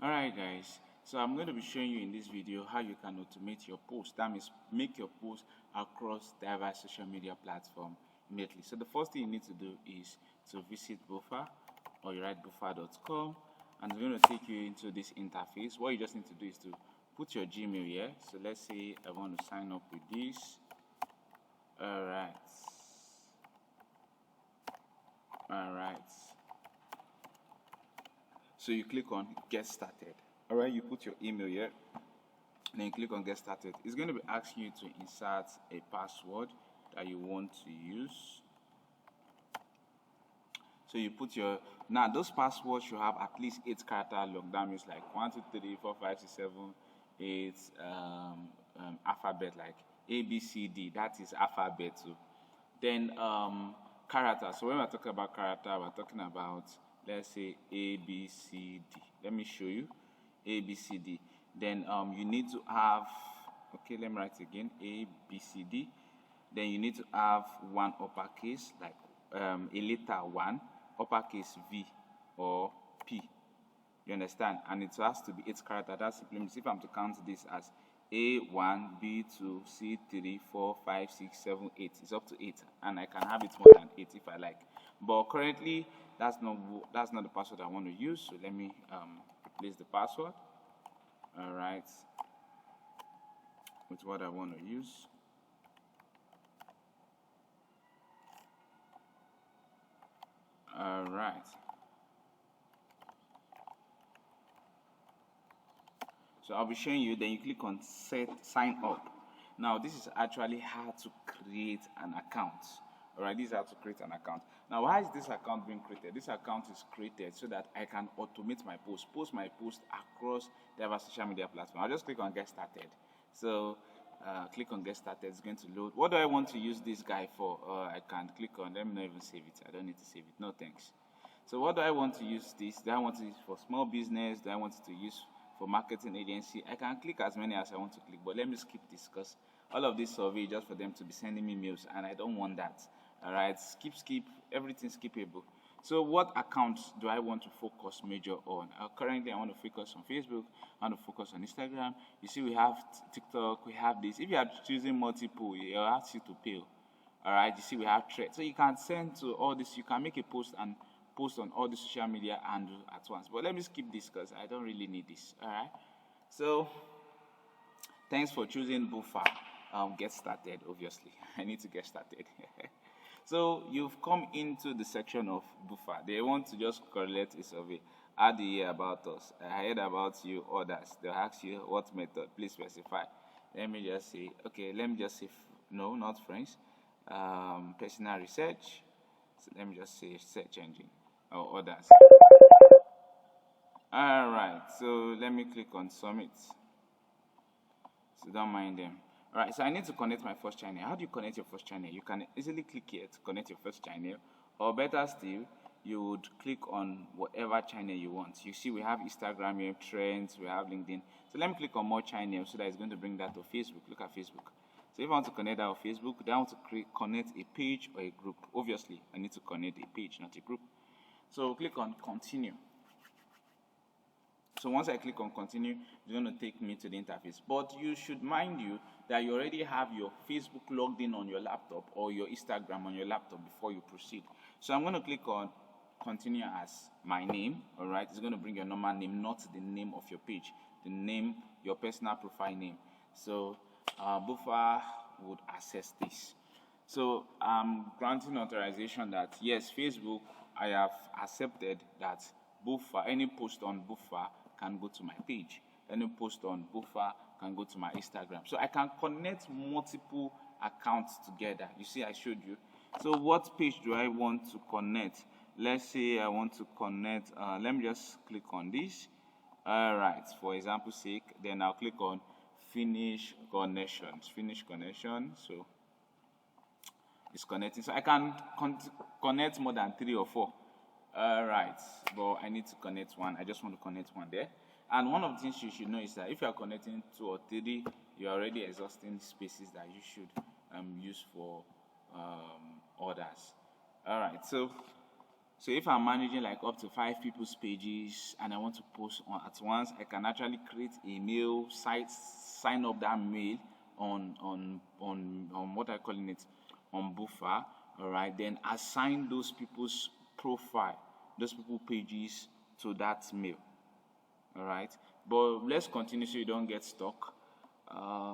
Alright guys, so I'm going to be showing you in this video how you can automate your post. That means make your post across diverse social media platform immediately. So the first thing you need to do is to visit Buffer, or you write buffer.com, and it's going to take you into this interface. What you just need to do is to put your Gmail here. So let's say I want to sign up with this. Alright. So you click on get started. Alright, you put your email here, then you click on get started. It's going to be asking you to insert a password that you want to use. So you put your, now those passwords should have at least 8 character long. That means like 1, 2, 3, 4, 5, 6, 7, 8 alphabet, like A, B, C, D. That is alphabet too. Then character. So when we're talking about character, we're talking about, let's say, A, B, C, D. Let me show you. A, B, C, D. Then you need to have, okay, let me write again, A, B, C, D. Then you need to have one uppercase, like a letter 1, uppercase V or P. You understand? And it has to be 8 characters. That simply means if I'm to count this as A1, B2, C3, 4, 5, 6, 7, 8. It's up to 8, and I can have it more than 8 if I like. But currently, that's not the password I want to use. So let me replace the password. All right, with what I want to use. All right. So I'll be showing you, then you click on sign up. Now this is actually how to create an account. Alright, this is how to create an account. Now why is this account being created? This account is created so that I can automate my post my post across diverse social media platforms. I'll just click on get started. So click on get started, it's going to load. What do I want to use this guy for? I can click on, let me not even save it. I don't need to save it, no thanks. So what do I want to use this? Do I want to use for small business? Do I want to use for marketing agency? I can click as many as I want to click, but let me skip this because all of this survey is just for them to be sending me mails, and I don't want that. All right, skip, everything skippable. So what accounts do I want to focus major on? Currently, I want to focus on Facebook. I want to focus on Instagram. You see, we have TikTok. We have this. If you are choosing multiple, it will ask you to pay. All right, you see, we have Threads. So you can send to all this. You can make a post and post on all the social media handle at once. But let me skip this because I don't really need this. All right. So thanks for choosing Buffer. Get started. Obviously, I need to get started. So you've come into the section of Buffer. They want to just correlate a survey. How do you hear about us? I heard about you. Others. They'll ask you what method. Please specify. Let me just say. Okay. Let me just say. No, not friends. Personal research. So let me just say search engine or others. Alright, so let me click on submit. So don't mind them. Alright, so I need to connect my first channel. How do you connect your first channel? You can easily click here to connect your first channel, or better still, you would click on whatever channel you want. You see we have Instagram, we have Trends, we have LinkedIn. So let me click on more channels so that it's going to bring that to Facebook. Look at Facebook. So if I want to connect that to Facebook, then I want to connect a page or a group. Obviously, I need to connect a page, not a group. So click on continue. So once I click on continue, it's going to take me to the interface. But you should mind you that you already have your Facebook logged in on your laptop or your Instagram on your laptop before you proceed. So I'm going to click on continue as my name. All right, it's going to bring your normal name, not the name of your page, the name, your personal profile name. So Buffer would access this. So I'm granting authorization that yes, Facebook, I have accepted that Buffer, any post on Buffer can go to my page. Any post on Buffer can go to my Instagram. So I can connect multiple accounts together. You see, I showed you. So what page do I want to connect? Let's say I want to connect, let me just click on this. All right, for example's sake, then I'll click on finish connection. So it's connecting. So I can connect more than 3 or 4. All right, but I need to connect one. I just want to connect one there. And one of the things you should know is that if you are connecting 2 or 3, you're already exhausting spaces that you should use for others. All right, so So if I'm managing like up to 5 people's pages and I want to post on at once, I can actually create a mail site, sign up that mail on what I calling it, on Buffer. All right, then assign those people's profile, those people pages to that mail. All right, but let's continue so you don't get stuck.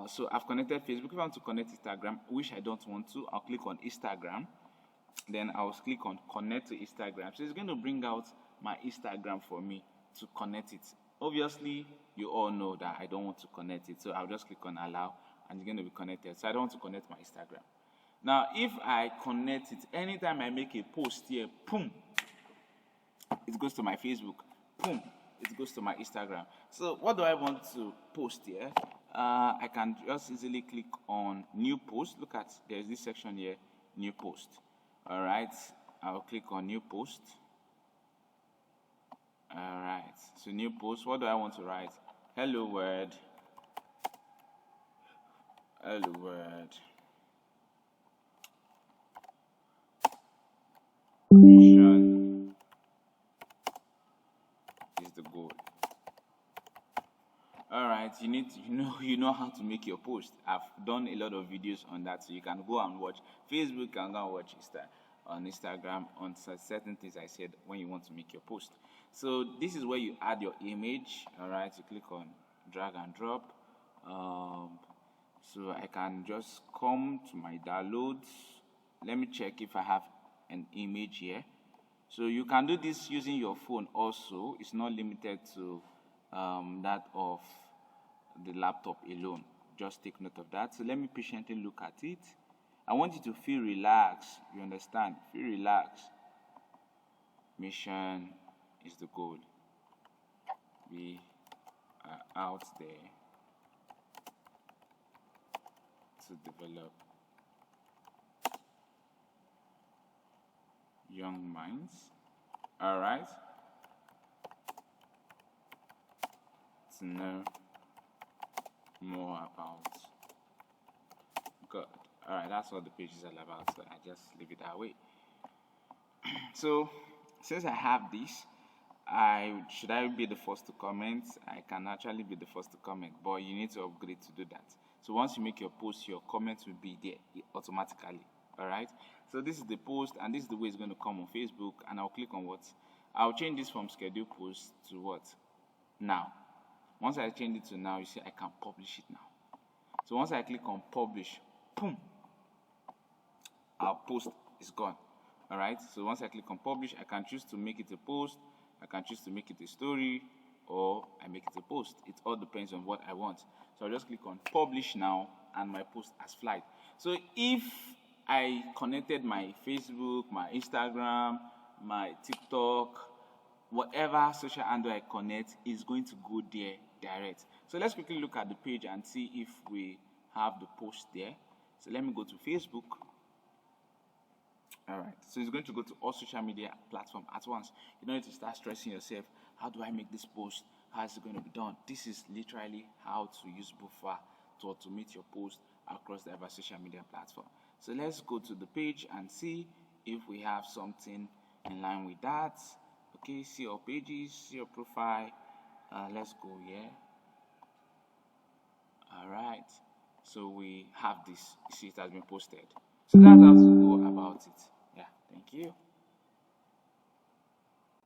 So I've connected Facebook. If I want to connect Instagram, which I don't want to, I'll click on Instagram. Then I'll click on connect to Instagram. So it's going to bring out my Instagram for me to connect it. Obviously, you all know that I don't want to connect it. So I'll just click on allow and it's going to be connected. So I don't want to connect my Instagram. Now, if I connect it, anytime I make a post here, boom, it goes to my Facebook. Boom, it goes to my Instagram. So what do I want to post here? I can just easily click on new post. Look at, there's this section here, new post. All right, I'll click on new post. All right, so new post. What do I want to write? Hello world. Hello world. Mission is the goal. All right, you need to, you know how to make your post. I've done a lot of videos on that, so you can go and watch Facebook and go and watch on Instagram on certain things I said when you want to make your post. So this is where you add your image. All right, you click on drag and drop. So I can just come to my downloads. Let me check if I have an image here. So you can do this using your phone also. It's not limited to that of the laptop alone. Just take note of that. So let me patiently look at it. I want you to feel relaxed. You understand? Feel relaxed. Mission is the goal. We are out there to develop young minds. All right. To know more about God. All right, that's what the page is all about. So I just leave it that way. So since I have this, should I be the first to comment? I can actually be the first to comment, but you need to upgrade to do that. So once you make your post, your comments will be there automatically. All right. So this is the post, and this is the way it's going to come on Facebook. And I'll click on what? I'll change this from schedule post to what? Now. Once I change it to now, you see I can publish it now. So once I click on publish, boom, our post is gone. All right. So once I click on publish, I can choose to make it a post, I can choose to make it a story, or I make it a post. It all depends on what I want. So I'll just click on publish now, and my post has flagged. So if I connected my Facebook, my Instagram, my TikTok, whatever social handle I connect is going to go there direct. So let's quickly look at the page and see if we have the post there. So let me go to Facebook. All right, so it's going to go to all social media platforms at once. You don't need to start stressing yourself. How do I make this post? How is it going to be done? This is literally how to use Buffer to automate your post across the diverse social media platform. So let's go to the page and see if we have something in line with that. Okay, see your pages, see your profile. Let's go here. All right, so we have this. You see, it has been posted. So that's how to go about it. Yeah, thank you.